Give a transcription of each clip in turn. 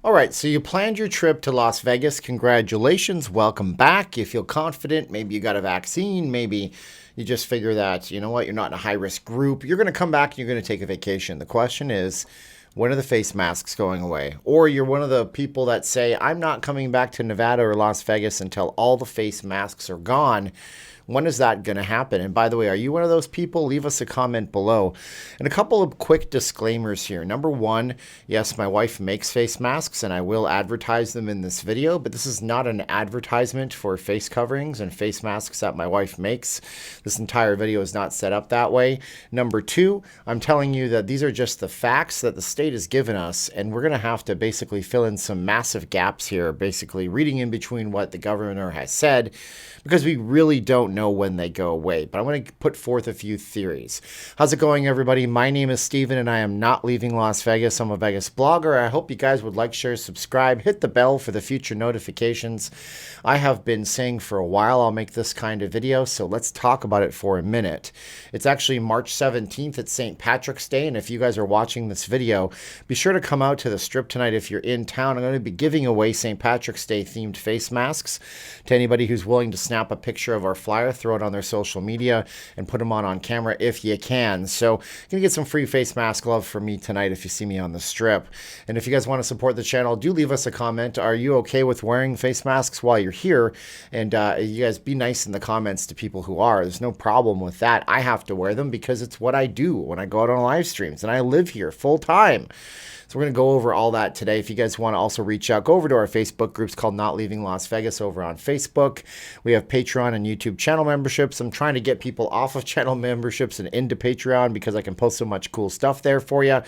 All right, so you planned your trip to Las Vegas. Congratulations. Welcome back. You feel confident. Maybe you got a vaccine. Maybe you just figure that, you know what, you're not in a high risk group. You're going to come back and you're going to take a vacation. The question is, when are the face masks going away? Or you're one of the people that say, I'm not coming back to Nevada or Las Vegas until all the face masks are gone. When is that going to happen? And by the way, are you one of those people? Leave us a comment below. And a couple of quick disclaimers here. Number one, yes, my wife makes face masks and I will advertise them in this video, but this is not an advertisement for face coverings and face masks that my wife makes. This entire video is not set up that way. Number two, I'm telling you that these are just the facts that the state has given us, and we're going to have to basically fill in some massive gaps here, basically reading in between what the governor has said, because we really don't know when they go away. But I want to put forth a few theories. How's it going, everybody? My name is Steven, and I am not leaving Las Vegas. I'm a Vegas blogger. I hope you guys would like, share, subscribe, hit the bell for the future notifications. I have been saying for a while I'll make this kind of video, so let's talk about it for a minute. It's actually March 17th. It's St. Patrick's Day, and if you guys are watching this video, be sure to come out to the Strip tonight if you're in town. I'm going to be giving away St. Patrick's Day themed face masks to anybody who's willing to snap a picture of our flyer, throw it on their social media, and put them on camera if you can. So you're gonna get some free face mask love from me tonight if you see me on the Strip. And if you guys want to support the channel, do leave us a comment. Are you okay with wearing face masks while you're here? And you guys be nice in the comments to people who are. There's no problem with that. I have to wear them because it's what I do when I go out on live streams, and I live here full time. So we're going to go over all that today. If you guys want to also reach out, go over to our Facebook groups called Not Leaving Las Vegas over on Facebook. We have Patreon and YouTube channel memberships. I'm trying to get people off of channel memberships and into Patreon because I can post so much cool stuff there for you.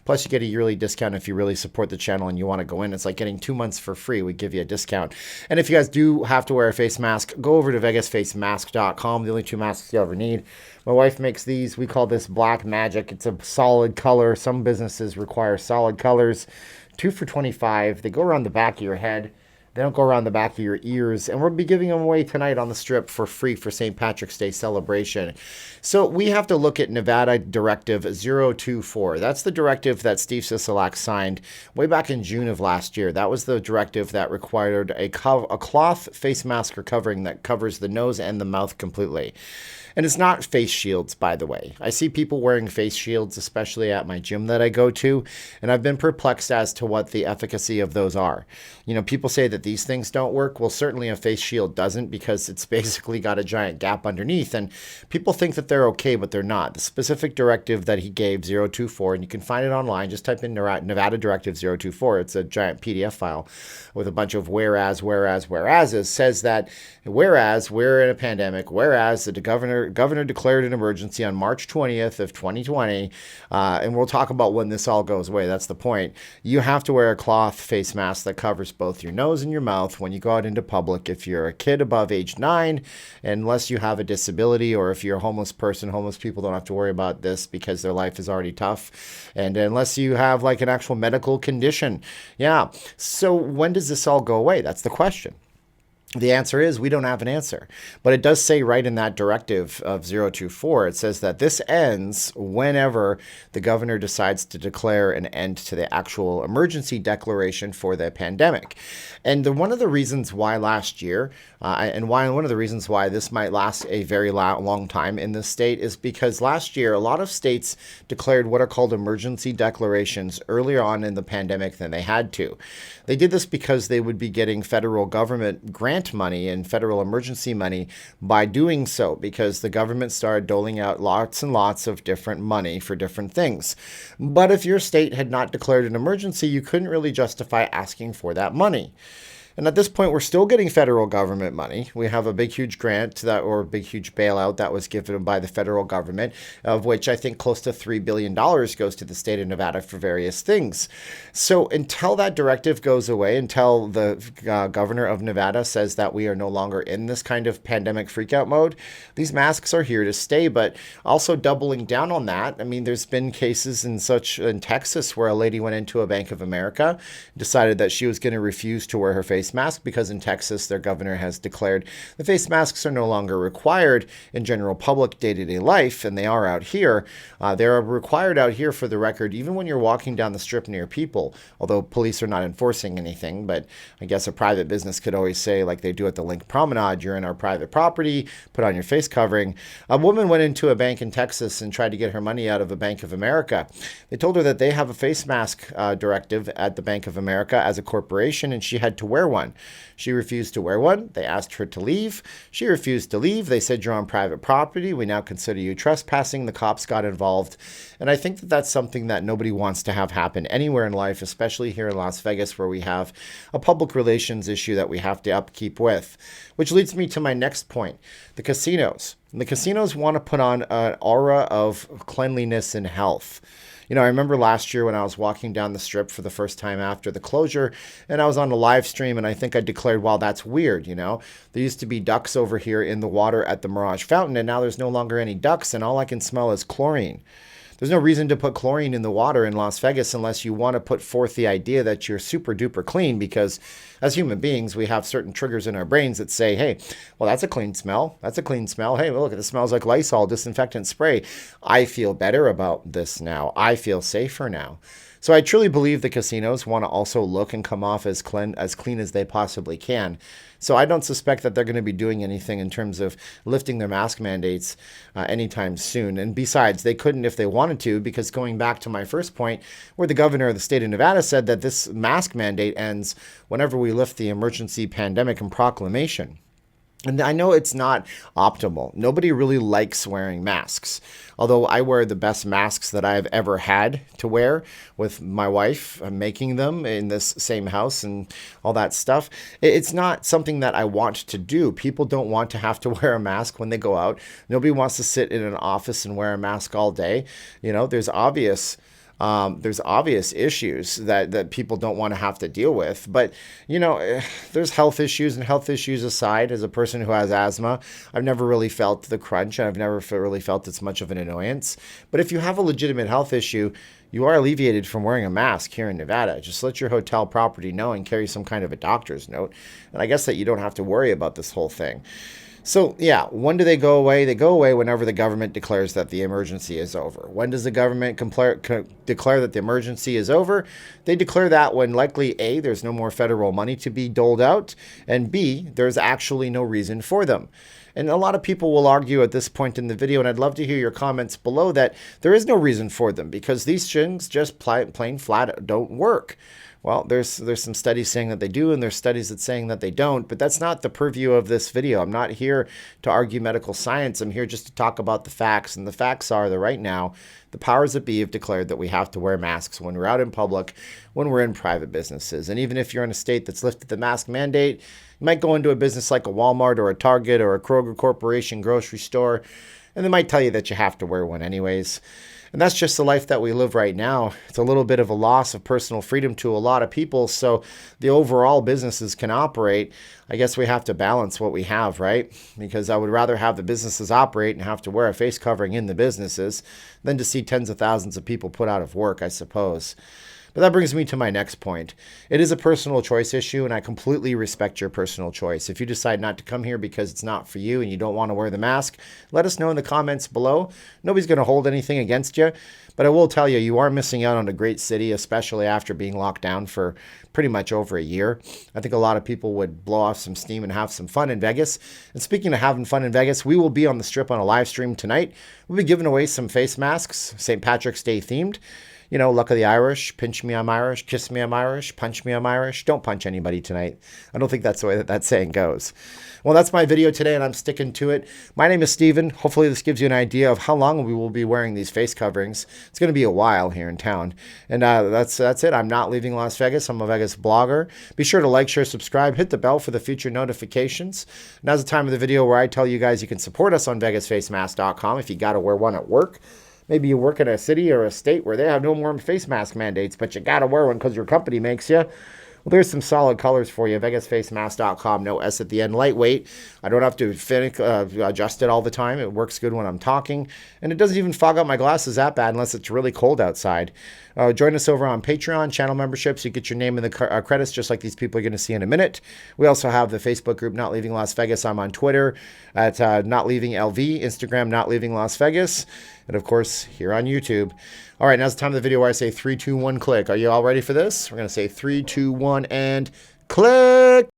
Plus, you get a yearly discount if you really support the channel and you want to go in. It's like getting 2 months for free. We give you a discount. And if you guys do have to wear a face mask, go over to vegasfacemask.com. The only 2 masks you ever need. My wife makes these. We call this Black Magic. It's a solid color. Some businesses require solid colors. 2 for $25. They go around the back of your head. They don't go around the back of your ears. And we'll be giving them away tonight on the Strip for free for St. Patrick's Day celebration. So we have to look at Nevada Directive 024. That's the directive that Steve Sisolak signed way back in June of last year. That was the directive that required a cloth face mask or covering that covers the nose and the mouth completely. And it's not face shields, by the way. I see people wearing face shields, especially at my gym that I go to, and I've been perplexed as to what the efficacy of those are. You know, people say that these things don't work. Well, certainly a face shield doesn't, because it's basically got a giant gap underneath, and people think that they're okay, but they're not. The specific directive that he gave, 024, and you can find it online, just type in Nevada Directive 024. It's a giant PDF file with a bunch of whereases, says that whereas we're in a pandemic, whereas the governor declared an emergency on March 20th of 2020, and we'll talk about when this all goes away. That's the point. You have to wear a cloth face mask that covers both your nose and your mouth when you go out into public. If you're a kid above age 9, unless you have a disability, or if you're a homeless person, homeless people don't have to worry about this because their life is already tough. And unless you have like an actual medical condition. Yeah. So when does this all go away? That's the question. The answer is we don't have an answer, but it does say right in that directive of 024, it says that this ends whenever the governor decides to declare an end to the actual emergency declaration for the pandemic. And one of the reasons why last year, one of the reasons why this might last a very long time in this state is because last year, a lot of states declared what are called emergency declarations earlier on in the pandemic than they had to. They did this because they would be getting federal government grant money and federal emergency money by doing so, because the government started doling out lots and lots of different money for different things. But if your state had not declared an emergency, you couldn't really justify asking for that money. And at this point, we're still getting federal government money. We have a big, huge grant or a big, huge bailout that was given by the federal government, of which I think close to $3 billion goes to the state of Nevada for various things. So until that directive goes away, until the governor of Nevada says that we are no longer in this kind of pandemic freakout mode, these masks are here to stay. But also doubling down on that, I mean, there's been cases in Texas where a lady went into a Bank of America, decided that she was going to refuse to wear her face face mask because in Texas, their governor has declared the face masks are no longer required in general public day-to-day life, and they are out here. They're required out here, for the record, even when you're walking down the strip near people, although police are not enforcing anything. But I guess a private business could always say, like they do at the Link Promenade, you're in our private property, put on your face covering. A woman went into a bank in Texas and tried to get her money out of a Bank of America. They told her that they have a face mask directive at the Bank of America as a corporation, and she had to wear one. She refused to wear one. They asked her to leave. She refused to leave. They said, you're on private property. We now consider you trespassing. The cops got involved. And I think that that's something that nobody wants to have happen anywhere in life, especially here in Las Vegas, where we have a public relations issue that we have to upkeep with. Which leads me to my next point, the casinos. And the casinos want to put on an aura of cleanliness and health. You know, I remember last year when I was walking down the strip for the first time after the closure, and I was on a live stream, and I think I declared, wow, that's weird, you know. There used to be ducks over here in the water at the Mirage Fountain, and now there's no longer any ducks, and all I can smell is chlorine. There's no reason to put chlorine in the water in Las Vegas unless you want to put forth the idea that you're super duper clean, because as human beings, we have certain triggers in our brains that say, hey, well, that's a clean smell. That's a clean smell. Hey, well, look, it smells like Lysol disinfectant spray. I feel better about this now. I feel safer now. So I truly believe the casinos want to also look and come off as clean as they possibly can. So I don't suspect that they're going to be doing anything in terms of lifting their mask mandates anytime soon. And besides, they couldn't if they wanted to, because going back to my first point, where the governor of the state of Nevada said that this mask mandate ends whenever we lift the emergency pandemic and proclamation. And I know it's not optimal. Nobody really likes wearing masks. Although I wear the best masks that I've ever had to wear with my wife. I'm making them in this same house and all that stuff. It's not something that I want to do. People don't want to have to wear a mask when they go out. Nobody wants to sit in an office and wear a mask all day. You know, there's obvious issues that people don't want to have to deal with. But, you know, there's health issues, and health issues aside, as a person who has asthma, I've never really felt the crunch. I've never really felt it's much of an annoyance. But if you have a legitimate health issue, you are alleviated from wearing a mask here in Nevada. Just let your hotel property know and carry some kind of a doctor's note. And I guess that you don't have to worry about this whole thing. So, yeah, when do they go away? They go away whenever the government declares that the emergency is over. When does the government declare that the emergency is over? They declare that when likely, A, there's no more federal money to be doled out, and B, there's actually no reason for them. And a lot of people will argue at this point in the video, and I'd love to hear your comments below, that there is no reason for them because these things just plain flat don't work. Well, there's some studies saying that they do, and there's studies that saying that they don't, but that's not the purview of this video. I'm not here to argue medical science. I'm here just to talk about the facts, and the facts are that right now, the powers that be have declared that we have to wear masks when we're out in public, when we're in private businesses. And even if you're in a state that's lifted the mask mandate, you might go into a business like a Walmart or a Target or a Kroger Corporation grocery store, and they might tell you that you have to wear one anyways. And that's just the life that we live right now. It's a little bit of a loss of personal freedom to a lot of people. So the overall businesses can operate. I guess we have to balance what we have, right? Because I would rather have the businesses operate and have to wear a face covering in the businesses than to see tens of thousands of people put out of work, I suppose. But that brings me to my next point. It is a personal choice issue, and I completely respect your personal choice. If you decide not to come here because it's not for you and you don't want to wear the mask, let us know in the comments below. Nobody's going to hold anything against you. But I will tell you, you are missing out on a great city, especially after being locked down for pretty much over a year. I think a lot of people would blow off some steam and have some fun in Vegas. And speaking of having fun in Vegas, we will be on the Strip on a live stream tonight. We'll be giving away some face masks, St. Patrick's Day themed. You know, luck of the Irish, pinch me, I'm Irish, kiss me, I'm Irish, punch me, I'm Irish. Don't punch anybody tonight. I don't think that's the way that saying goes. Well, that's my video today, and I'm sticking to it. My name is Steven. Hopefully this gives you an idea of how long we will be wearing these face coverings. It's going to be a while here in town. And that's it. I'm not leaving Las Vegas. I'm a Vegas blogger. Be sure to like, share, subscribe, hit the bell for the future notifications. Now's the time of the video where I tell you guys you can support us on VegasFacemasks.com if you got to wear one at work. Maybe you work in a city or a state where they have no more face mask mandates, but you got to wear one because your company makes you. Well, there's some solid colors for you. VegasFacemasks.com. No S at the end. Lightweight. I don't have to adjust it all the time. It works good when I'm talking. And it doesn't even fog up my glasses that bad unless it's really cold outside. Join us over on Patreon, channel memberships. You get your name in the credits just like these people are going to see in a minute. We also have the Facebook group, Not Leaving Las Vegas. I'm on Twitter at Not Leaving LV, Instagram, Not Leaving Las Vegas, and of course, here on YouTube. All right, now's the time of the video where I say 3, 2, 1, click. Are you all ready for this? We're going to say 3, 2, 1, and click.